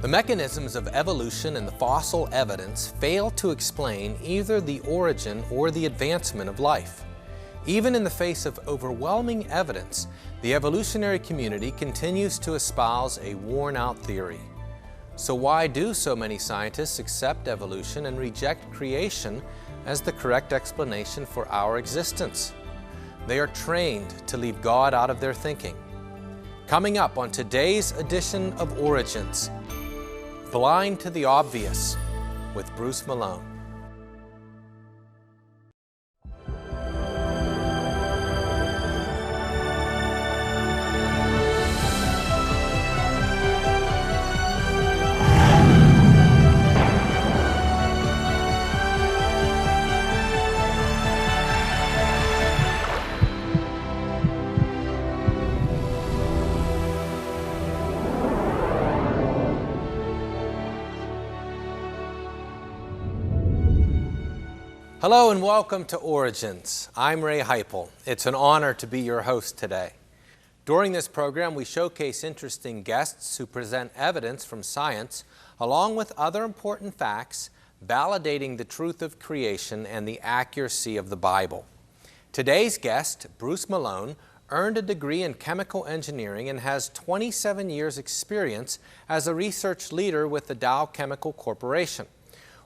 The mechanisms of evolution and the fossil evidence fail to explain either the origin or the advancement of life. Even in the face of overwhelming evidence, the evolutionary community continues to espouse a worn-out theory. So why do so many scientists accept evolution and reject creation as the correct explanation for our existence? They are trained to leave God out of their thinking. Coming up on today's edition of Origins, Blind to the Obvious with Bruce Malone. Hello and welcome to Origins. I'm Ray Heiple. It's an honor to be your host today. During this program, we showcase interesting guests who present evidence from science, along with other important facts, validating the truth of creation and the accuracy of the Bible. Today's guest, Bruce Malone, earned a degree in chemical engineering and has 27 years' experience as a research leader with the Dow Chemical Corporation,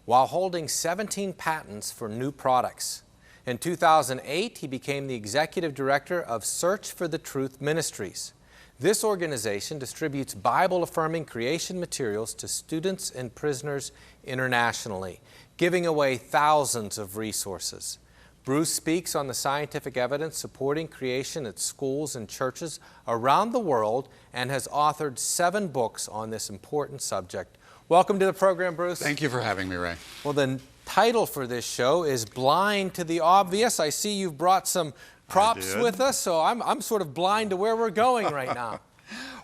while holding 17 patents for new products. In 2008, he became the executive director of Search for the Truth Ministries. This organization distributes Bible-affirming creation materials to students and prisoners internationally, giving away thousands of resources. Bruce speaks on the scientific evidence supporting creation at schools and churches around the world and has authored 7 books on this important subject. Welcome to the program, Bruce. Thank you for having me, Ray. Well, the title for this show is Blind to the Obvious. I see you've brought some props with us, so I'm sort of blind to where we're going right now.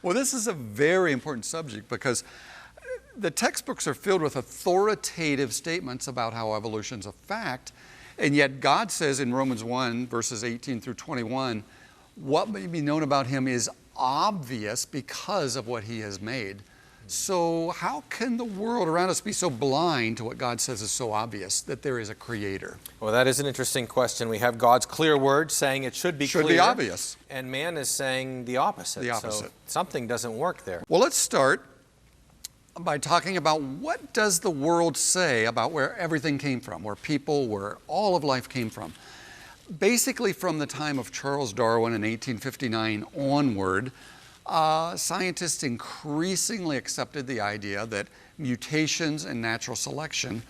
Well, this is a very important subject because the textbooks are filled with authoritative statements about how evolution's a fact, and yet God says in Romans 1, verses 18 through 21, what may be known about him is obvious because of what he has made. So how can the world around us be so blind to what God says is so obvious, that there is a creator? Well, that is an interesting question. We have God's clear word saying it should be clear. Should be obvious. And man is saying the opposite. The opposite. So something doesn't work there. Well, let's start by talking about what does the world say about where everything came from, where people, where all of life came from. Basically from the time of Charles Darwin in 1859 onward, scientists increasingly accepted the idea that mutations and natural selection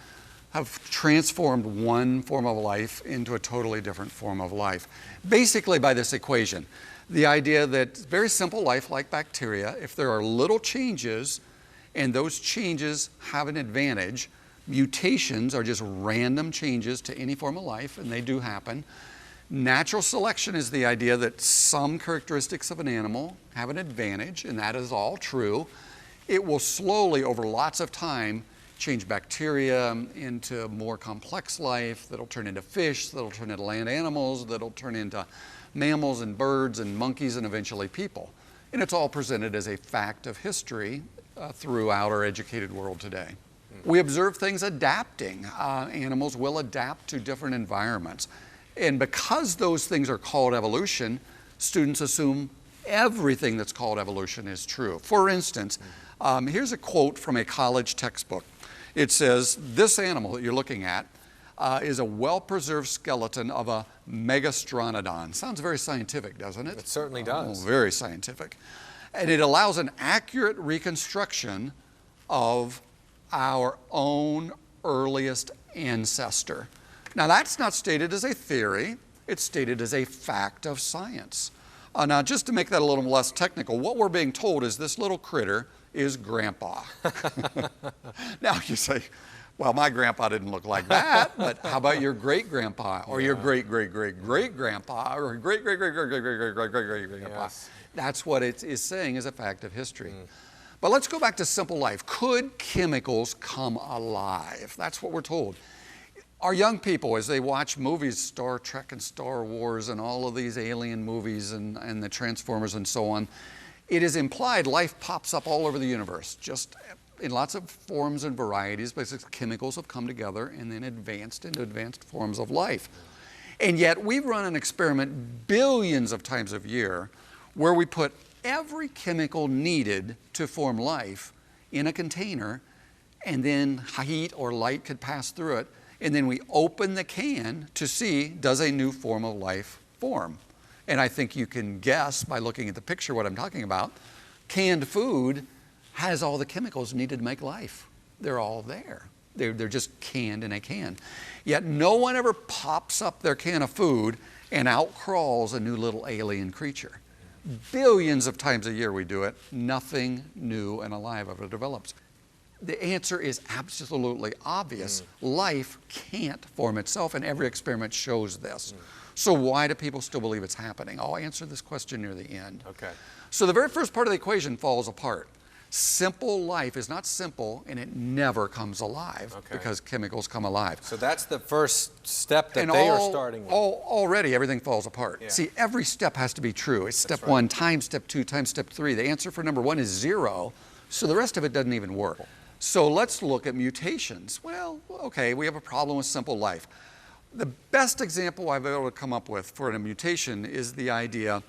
have transformed one form of life into a totally different form of life. Basically by this equation, the idea that very simple life like bacteria, if there are little changes and those changes have an advantage, mutations are just random changes to any form of life, and they do happen. Natural selection is the idea that some characteristics of an animal have an advantage, and that is all true. It will slowly, over lots of time, change bacteria into more complex life that'll turn into fish, that'll turn into land animals, that'll turn into mammals and birds and monkeys and eventually people. And it's all presented as a fact of history throughout our educated world today. We observe things adapting. Animals will adapt to different environments. And because those things are called evolution, students assume everything that's called evolution is true. For instance, here's a quote from a college textbook. It says, this animal that you're looking at is a well-preserved skeleton of a megastronodon. Sounds very scientific, doesn't it? It certainly does. Oh, very scientific. And it allows an accurate reconstruction of our own earliest ancestor. Now that's not stated as a theory, it's stated as a fact of science. Now just to make that a little less technical, what we're being told is this little critter is Grandpa. Now you say, well, my grandpa didn't look like that, but how about your great-grandpa or your great-great-great-great-grandpa or great-great-great-great-great-great-great-great-grandpa? Yes. That's what it is saying as a fact of history. But let's go back to simple life. Could chemicals come alive? That's what we're told. Our young people, as they watch movies, Star Trek and Star Wars and all of these alien movies and the Transformers and so on, it is implied life pops up all over the universe, just in lots of forms and varieties, basically chemicals have come together and then advanced into advanced forms of life. And yet we run an experiment billions of times a year where we put every chemical needed to form life in a container, and then heat or light could pass through it, and then we open the can to see, does a new form of life form? And I think you can guess by looking at the picture what I'm talking about. Canned food has all the chemicals needed to make life. They're all there. They're just canned in a can. Yet no one ever pops up their can of food and out crawls a new little alien creature. Billions of times a year we do it. Nothing new and alive ever develops. The answer is absolutely obvious. Life can't form itself, and every experiment shows this. So why do people still believe it's happening? I'll answer this question near the end. Okay. So the very first part of the equation falls apart. Simple life is not simple, and it never comes alive because chemicals come alive. So that's the first step that they are starting with. Already everything falls apart. Yeah. See, every step has to be true. It's step one times step two times step three. The answer for number one is 0, so the rest of it doesn't even work. So let's look at mutations. Well, okay, we have a problem with simple life. The best example I've been able to come up with for a mutation is the idea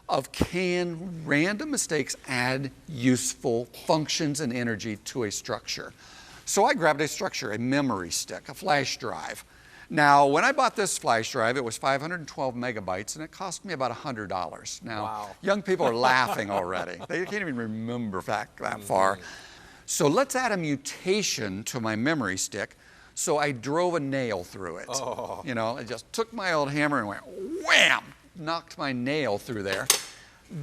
of, can random mistakes add useful functions and energy to a structure? So I grabbed a structure, a memory stick, a flash drive. Now, when I bought this flash drive, it was 512 megabytes, and it cost me about $100. Now, young people are laughing already. They can't even remember that far. So let's add a mutation to my memory stick. So I drove a nail through it. You know, I just took my old hammer and went wham, knocked my nail through there.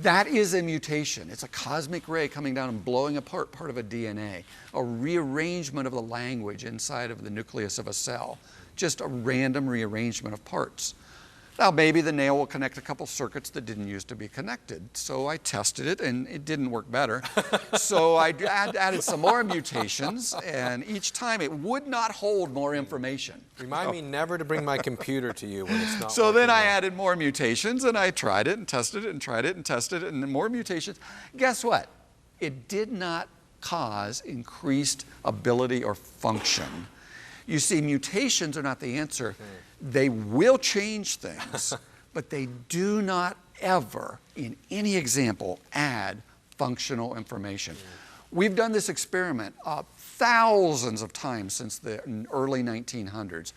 That is a mutation. It's a cosmic ray coming down and blowing apart part of a DNA, a rearrangement of the language inside of the nucleus of a cell, just a random rearrangement of parts. Now, maybe the nail will connect a couple circuits that didn't used to be connected. So I tested it, and it didn't work better. So I added some more mutations, and each time it would not hold more information. Remind me never to bring my computer to you when it's not So then I well. added more mutations, and I tried it and tested it and tried it and tested it, and then more mutations. Guess what? It did not cause increased ability or function. You see, mutations are not the answer. They will change things, but they do not ever, in any example, add functional information. We've done this experiment thousands of times since the early 1900s,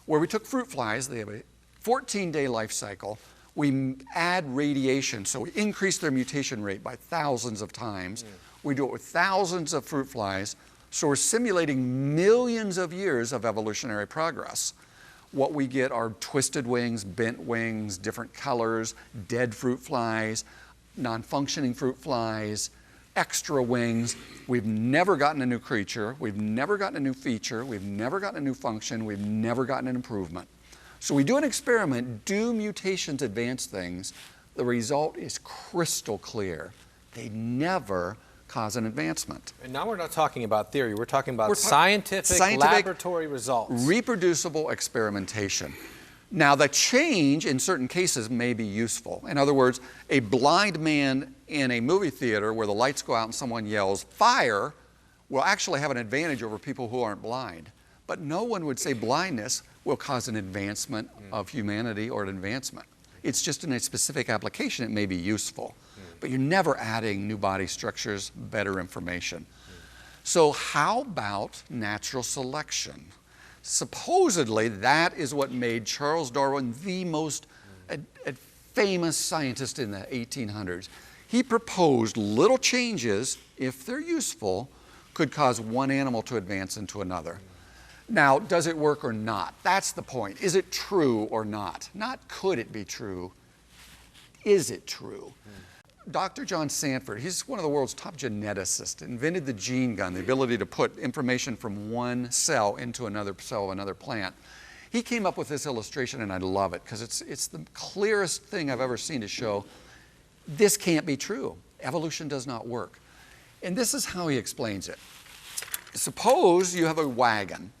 where we took fruit flies. They have a 14-day life cycle. We add radiation, so we increase their mutation rate by thousands of times. We do it with thousands of fruit flies, so we're simulating millions of years of evolutionary progress. What we get are twisted wings, bent wings, different colors, dead fruit flies, non-functioning fruit flies, extra wings. We've never gotten a new creature. We've never gotten a new feature. We've never gotten a new function. We've never gotten an improvement. So we do an experiment. Do mutations advance things? The result is crystal clear. They never cause an advancement. And now we're not talking about theory. We're talking about scientific laboratory results. Reproducible experimentation. Now, the change in certain cases may be useful. In other words, a blind man in a movie theater where the lights go out and someone yells, "Fire," will actually have an advantage over people who aren't blind. But no one would say blindness will cause an advancement of humanity or an advancement. It's just in a specific application it may be useful. But you're never adding new body structures, better information. So how about natural selection? Supposedly, that is what made Charles Darwin the most famous scientist in the 1800s. He proposed little changes, if they're useful, could cause one animal to advance into another. Now, does it work or not? That's the point. Is it true or not? Not could it be true, is it true? Dr. John Sanford, he's one of the world's top geneticists, invented the gene gun, the ability to put information from one cell into another cell of another plant. He came up with this illustration, and I love it, because it's the clearest thing I've ever seen to show this can't be true. Evolution does not work. And this is how he explains it. Suppose you have a wagon,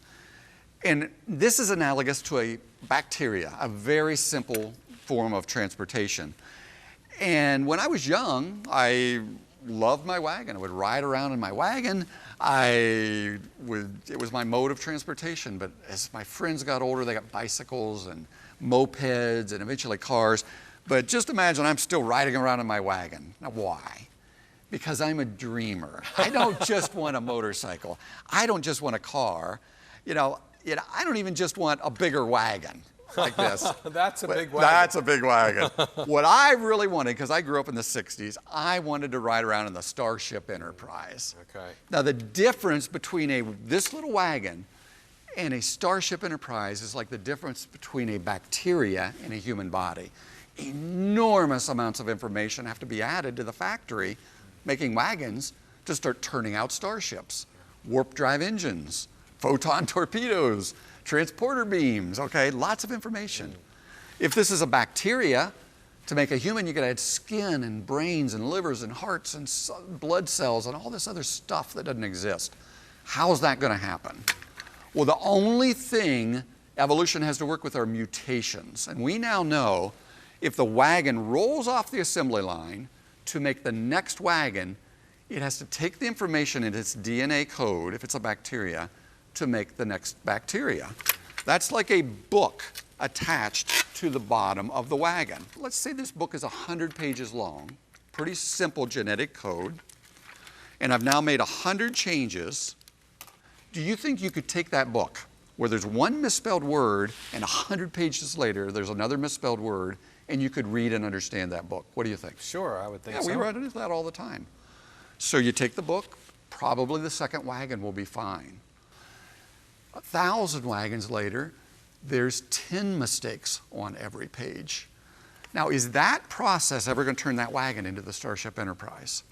and this is analogous to a bacteria, a very simple form of transportation. And when I was young, I loved my wagon. I would ride around in my wagon. It was my mode of transportation, but as my friends got older, they got bicycles and mopeds and eventually cars. But just imagine I'm still riding around in my wagon. Now, why? Because I'm a dreamer. I don't just want a motorcycle. I don't just want a car. I don't even just want a bigger wagon like this. That's a big wagon. That's a big wagon. What I really wanted, because I grew up in the 60s, I wanted to ride around in the Starship Enterprise. Okay. Now, the difference between this little wagon and a Starship Enterprise is like the difference between a bacteria and a human body. Enormous amounts of information have to be added to the factory making wagons to start turning out starships. Warp drive engines, photon torpedoes, transporter beams, okay, lots of information. If this is a bacteria, to make a human, you could add skin and brains and livers and hearts and blood cells and all this other stuff that doesn't exist. How's that going to happen? Well, the only thing evolution has to work with are mutations. And we now know if the wagon rolls off the assembly line to make the next wagon, it has to take the information in its DNA code, if it's a bacteria, to make the next bacteria. That's like a book attached to the bottom of the wagon. Let's say this book is 100 pages long, pretty simple genetic code, and I've now made 100 changes. Do you think you could take that book where there's one misspelled word and 100 pages later there's another misspelled word and you could read and understand that book? What do you think? Sure, I would think so. Yeah, we run into that all the time. So you take the book, probably the second wagon will be fine. 1,000 wagons later, there's 10 mistakes on every page. Now, is that process ever going to turn that wagon into the Starship Enterprise?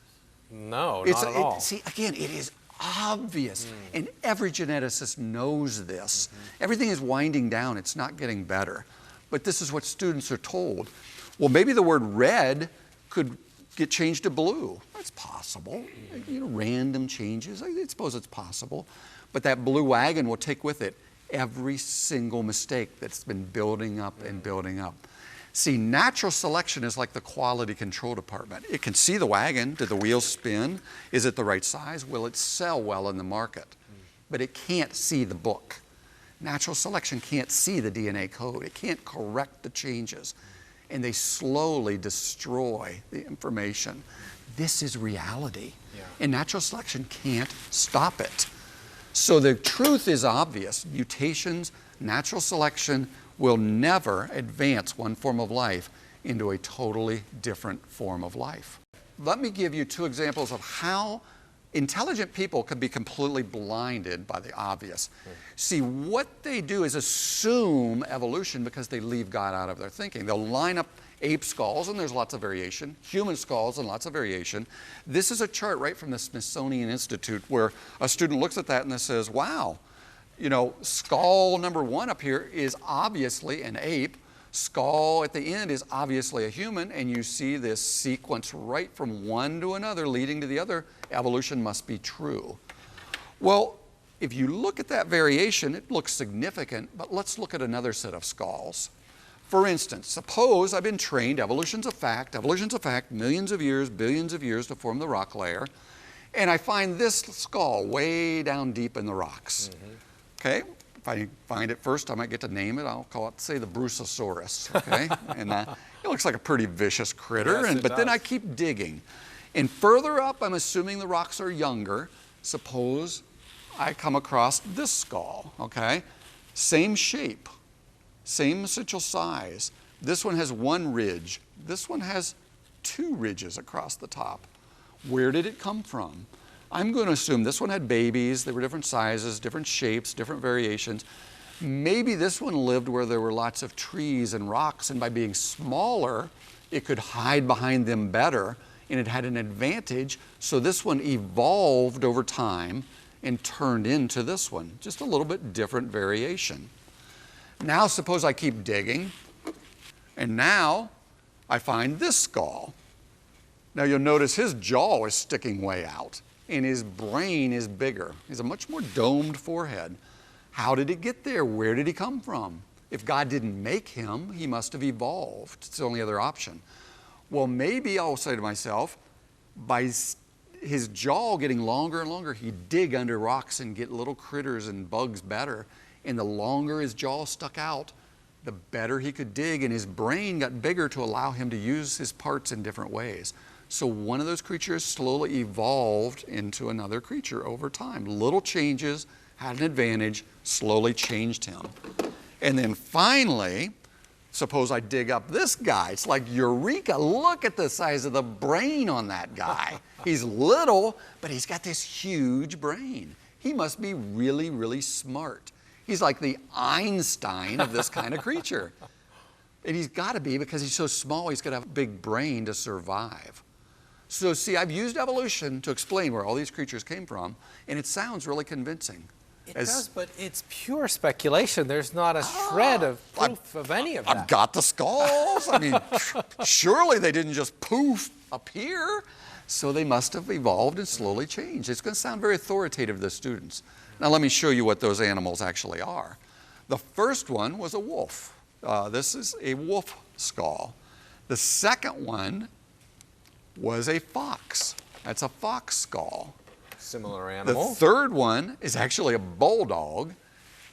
No, not at all. See, again, it is obvious, and every geneticist knows this. Everything is winding down. It's not getting better. But this is what students are told. Well, maybe the word red could get changed to blue. That's possible. Random changes. I suppose it's possible. But that blue wagon will take with it every single mistake that's been building up and building up. See, natural selection is like the quality control department. It can see the wagon. Did the wheels spin? Is it the right size? Will it sell well in the market? But it can't see the book. Natural selection can't see the DNA code. It can't correct the changes. And they slowly destroy the information. This is reality. Yeah. And natural selection can't stop it. So the truth is obvious. Mutations, natural selection will never advance one form of life into a totally different form of life. Let me give you two examples of how intelligent people can be completely blinded by the obvious. See, what they do is assume evolution because they leave God out of their thinking. They'll line up ape skulls, and there's lots of variation, human skulls, and lots of variation. This is a chart right from the Smithsonian Institute where a student looks at that and says, wow, skull number 1 up here is obviously an ape. Skull at the end is obviously a human, and you see this sequence right from one to another leading to the other. Evolution must be true. Well, if you look at that variation, it looks significant, but let's look at another set of skulls. For instance, suppose I've been trained, evolution's a fact, millions of years, billions of years to form the rock layer, and I find this skull way down deep in the rocks. Okay? If I find it first, I might get to name it. I'll call it, say, the Bruceosaurus, okay? And it looks like a pretty vicious critter, Yes, but then I keep digging. And further up, I'm assuming the rocks are younger. Suppose I come across this skull, okay? Same shape, same essential size. This one has one ridge. This one has 2 ridges across the top. Where did it come from? I'm going to assume this one had babies. They were different sizes, different shapes, different variations. Maybe this one lived where there were lots of trees and rocks, and by being smaller, it could hide behind them better, and it had an advantage. So this one evolved over time and turned into this one. Just a little bit different variation. Now suppose I keep digging, and now I find this skull. Now you'll notice his jaw is sticking way out, and his brain is bigger. He has a much more domed forehead. How did it get there? Where did he come from? If God didn't make him, he must have evolved. It's the only other option. Well, maybe I'll say to myself, by his jaw getting longer and longer, he'd dig under rocks and get little critters and bugs better. And the longer his jaw stuck out, the better he could dig, and his brain got bigger to allow him to use his parts in different ways. So one of those creatures slowly evolved into another creature over time. Little changes, had an advantage, slowly changed him. And then finally, suppose I dig up this guy. It's like, eureka, look at the size of the brain on that guy. He's little, but he's got this huge brain. He must be really, really smart. He's like the Einstein of this kind of creature. And he's got to be, because he's so small, he's got to have a big brain to survive. So see, I've used evolution to explain where all these creatures came from, and it sounds really convincing. It does, but it's pure speculation. There's not a shred of proof of any of that. I've got the skulls. I mean, surely they didn't just poof appear. So they must have evolved and slowly changed. It's going to sound very authoritative to the students. Now let me show you what those animals actually are. The first one was a wolf. This is a wolf skull. The second one was a fox. That's a fox skull. Similar animal. The third one is actually a bulldog.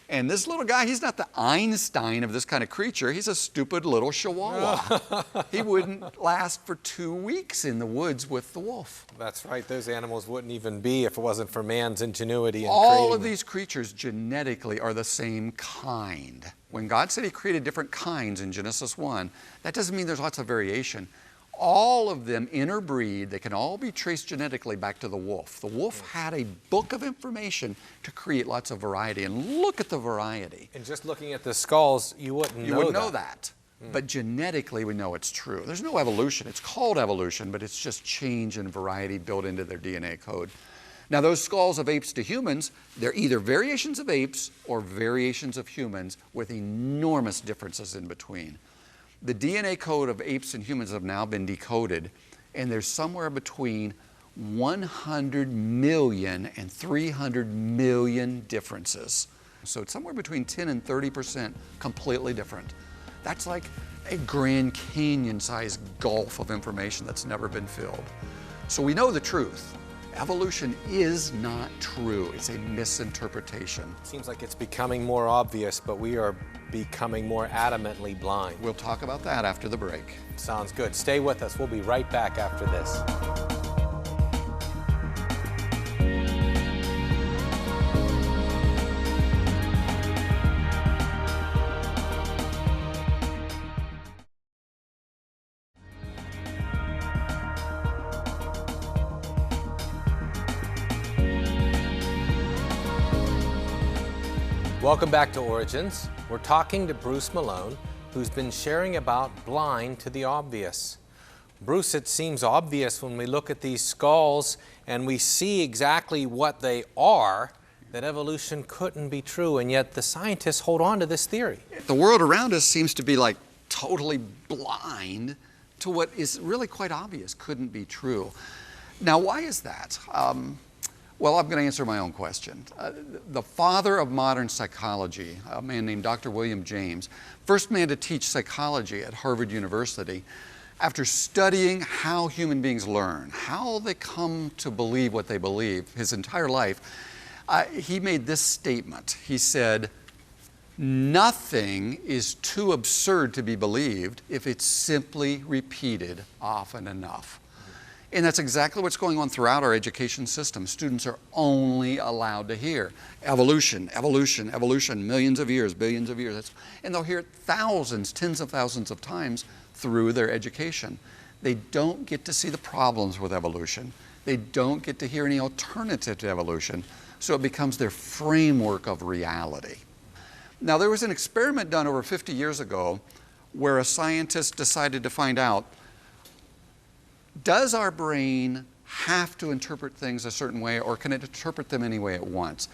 And this little guy, he's not the Einstein of this kind of creature. He's a stupid little chihuahua. He wouldn't last for 2 weeks in the woods with the wolf. That's right. Those animals wouldn't even be if it wasn't for man's ingenuity in All of these creatures genetically are the same kind. When God said he created different kinds in Genesis 1, that doesn't mean there's lots of variation. All of them interbreed. They can all be traced genetically back to the wolf. The wolf had a book of information to create lots of variety, and look at the variety. And just looking at the skulls, you wouldn't know that. But genetically, we know it's true. There's no evolution. It's called evolution, but it's just change and variety built into their DNA code. Now, those skulls of apes to humans, they're either variations of apes or variations of humans with enormous differences in between. The DNA code of apes and humans have now been decoded, and there's somewhere between 100 million and 300 million differences. So it's somewhere between 10 and 30% completely different. That's like a Grand Canyon-sized gulf of information that's never been filled. So we know the truth. Evolution is not true. It's a misinterpretation. Seems like it's becoming more obvious, but we are becoming more adamantly blind. We'll talk about that after the break. Sounds good. Stay with us. We'll be right back after this. Welcome back to Origins. We're talking to Bruce Malone, who's been sharing about blind to the obvious. Bruce, it seems obvious when we look at these skulls and we see exactly what they are, that evolution couldn't be true, and yet the scientists hold on to this theory. The world around us seems to be like totally blind to what is really quite obvious couldn't be true. Now, why is that? Well, I'm going to answer my own question. The father of modern psychology, a man named Dr. William James, first man to teach psychology at Harvard University, after studying how human beings learn, how they come to believe what they believe his entire life, he made this statement. He said, "Nothing is too absurd to be believed if it's simply repeated often enough." And that's exactly what's going on throughout our education system. Students are only allowed to hear evolution, evolution, evolution, millions of years, billions of years. And they'll hear it thousands, tens of thousands of times through their education. They don't get to see the problems with evolution. They don't get to hear any alternative to evolution. So it becomes their framework of reality. Now, there was an experiment done over 50 years ago where a scientist decided to find out, does our brain have to interpret things a certain way, or can it interpret them any way it wants?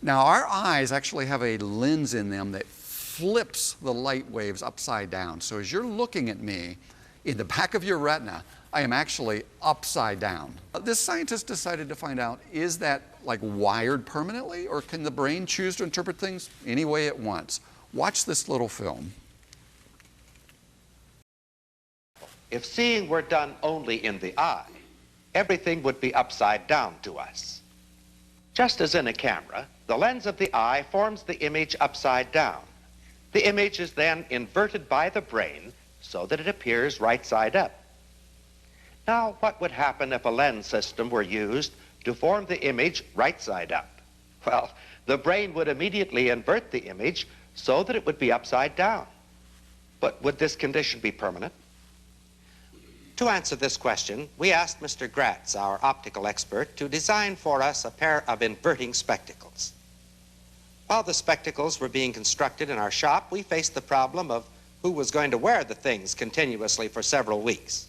Now, our eyes actually have a lens in them that flips the light waves upside down. So as you're looking at me, in the back of your retina, I am actually upside down. This scientist decided to find out, is that like wired permanently, or can the brain choose to interpret things any way it wants? Watch this little film. If seeing were done only in the eye, everything would be upside down to us. Just as in a camera, the lens of the eye forms the image upside down. The image is then inverted by the brain so that it appears right side up. Now, what would happen if a lens system were used to form the image right side up? Well, the brain would immediately invert the image so that it would be upside down. But would this condition be permanent? To answer this question, we asked Mr. Gratz, our optical expert, to design for us a pair of inverting spectacles. While the spectacles were being constructed in our shop, we faced the problem of who was going to wear the things continuously for several weeks.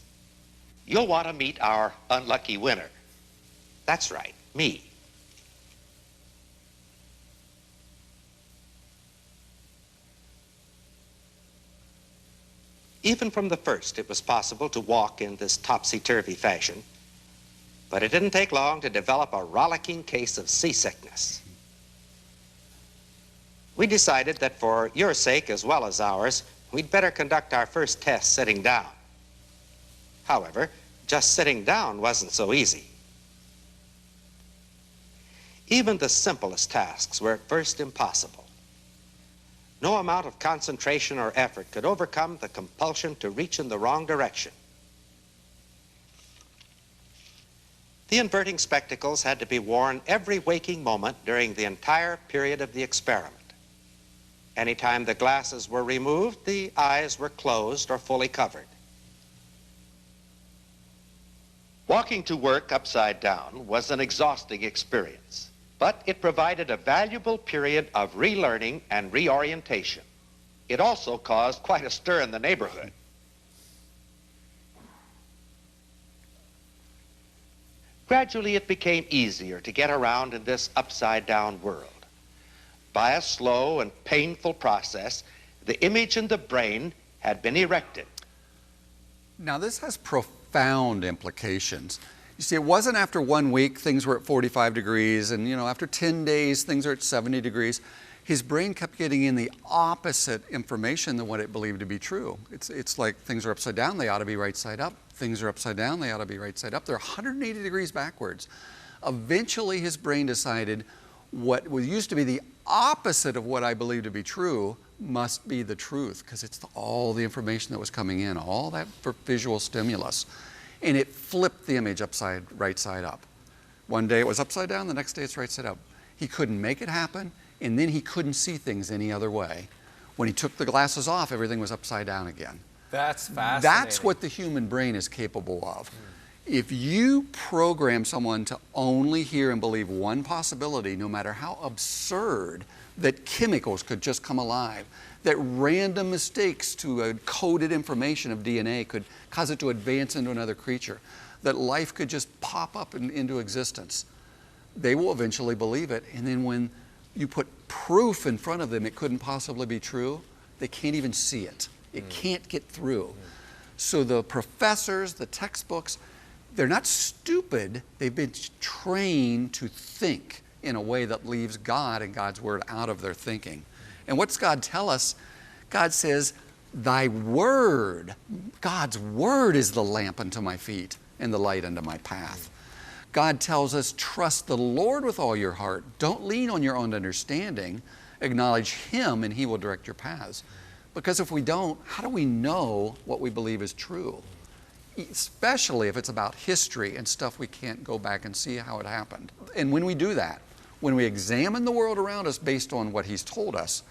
You'll want to meet our unlucky winner. That's right, me. Even from the first, it was possible to walk in this topsy-turvy fashion, but it didn't take long to develop a rollicking case of seasickness. We decided that for your sake as well as ours, we'd better conduct our first test sitting down. However, just sitting down wasn't so easy. Even the simplest tasks were at first impossible. No amount of concentration or effort could overcome the compulsion to reach in the wrong direction. The inverting spectacles had to be worn every waking moment during the entire period of the experiment. Anytime the glasses were removed, the eyes were closed or fully covered. Walking to work upside down was an exhausting experience, but it provided a valuable period of relearning and reorientation. It also caused quite a stir in the neighborhood. Gradually, it became easier to get around in this upside-down world. By a slow and painful process, the image in the brain had been erected. Now, this has profound implications. You see, it wasn't after 1 week things were at 45 degrees, and after 10 days things are at 70 degrees. His brain kept getting in the opposite information than what it believed to be true. It's like things are upside down, they ought to be right side up. Things are upside down, they ought to be right side up. They're 180 degrees backwards. Eventually, his brain decided what used to be the opposite of what I believe to be true must be the truth, because it's all the information that was coming in, all that visual stimulus. And it flipped the image right side up. One day it was upside down, the next day it's right side up. He couldn't make it happen, and then he couldn't see things any other way. When he took the glasses off, everything was upside down again. That's fascinating. That's what the human brain is capable of. If you program someone to only hear and believe one possibility, no matter how absurd, that chemicals could just come alive, that random mistakes to coded information of DNA could cause it to advance into another creature, that life could just pop up into existence, they will eventually believe it. And then when you put proof in front of them it couldn't possibly be true, they can't even see it. It can't get through. So the professors, the textbooks, they're not stupid. They've been trained to think in a way that leaves God and God's word out of their thinking. And what's God tell us? God says, thy word, God's word is the lamp unto my feet and the light unto my path. God tells us, trust the Lord with all your heart. Don't lean on your own understanding. Acknowledge Him and He will direct your paths. Because if we don't, how do we know what we believe is true? Especially if it's about history and stuff we can't go back and see how it happened. And when we do that, when we examine the world around us based on what He's told us,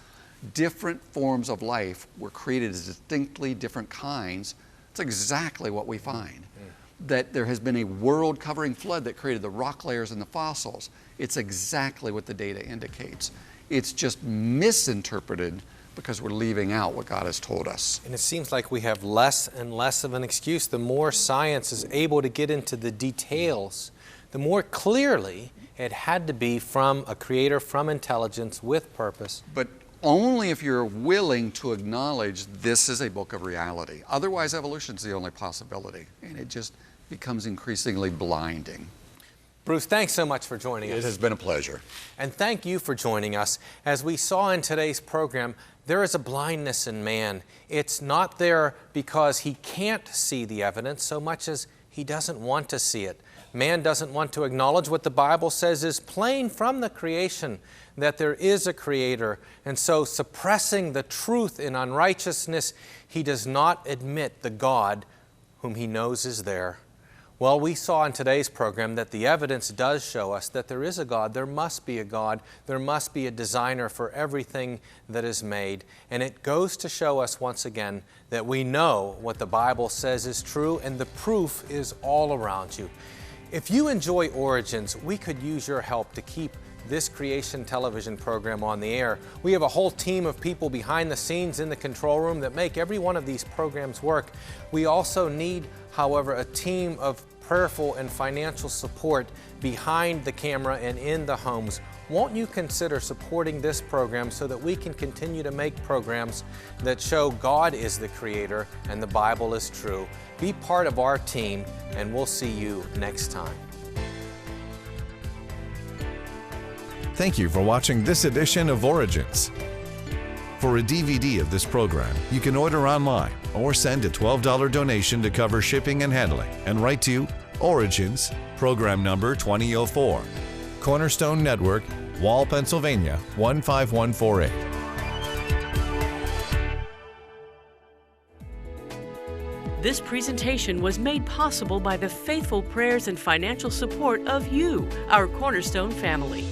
different forms of life were created as distinctly different kinds. It's exactly what we find. That there has been a world-covering flood that created the rock layers and the fossils. It's exactly what the data indicates. It's just misinterpreted because we're leaving out what God has told us. And it seems like we have less and less of an excuse. The more science is able to get into the details, the more clearly it had to be from a creator, from intelligence, with purpose. But only if you're willing to acknowledge this is a book of reality. Otherwise, evolution is the only possibility, and it just becomes increasingly blinding. Bruce, thanks so much for joining us. It has been a pleasure. And thank you for joining us. As we saw in today's program, there is a blindness in man. It's not there because he can't see the evidence so much as he doesn't want to see it. Man doesn't want to acknowledge what the Bible says is plain from the creation, that there is a Creator, and so suppressing the truth in unrighteousness, he does not admit the God whom he knows is there. Well, we saw in today's program that the evidence does show us that there is a God. There must be a God. There must be a designer for everything that is made. And it goes to show us once again that we know what the Bible says is true, and the proof is all around you. If you enjoy Origins, we could use your help to keep this creation television program on the air. We have a whole team of people behind the scenes in the control room that make every one of these programs work. We also need, however, a team of prayerful and financial support behind the camera and in the homes. Won't you consider supporting this program so that we can continue to make programs that show God is the Creator and the Bible is true? Be part of our team, and we'll see you next time. Thank you for watching this edition of Origins. For a DVD of this program, you can order online or send a $12 donation to cover shipping and handling, and write to Origins, program number 2004, Cornerstone Network, Wall, Pennsylvania 15148. This presentation was made possible by the faithful prayers and financial support of you, our Cornerstone family.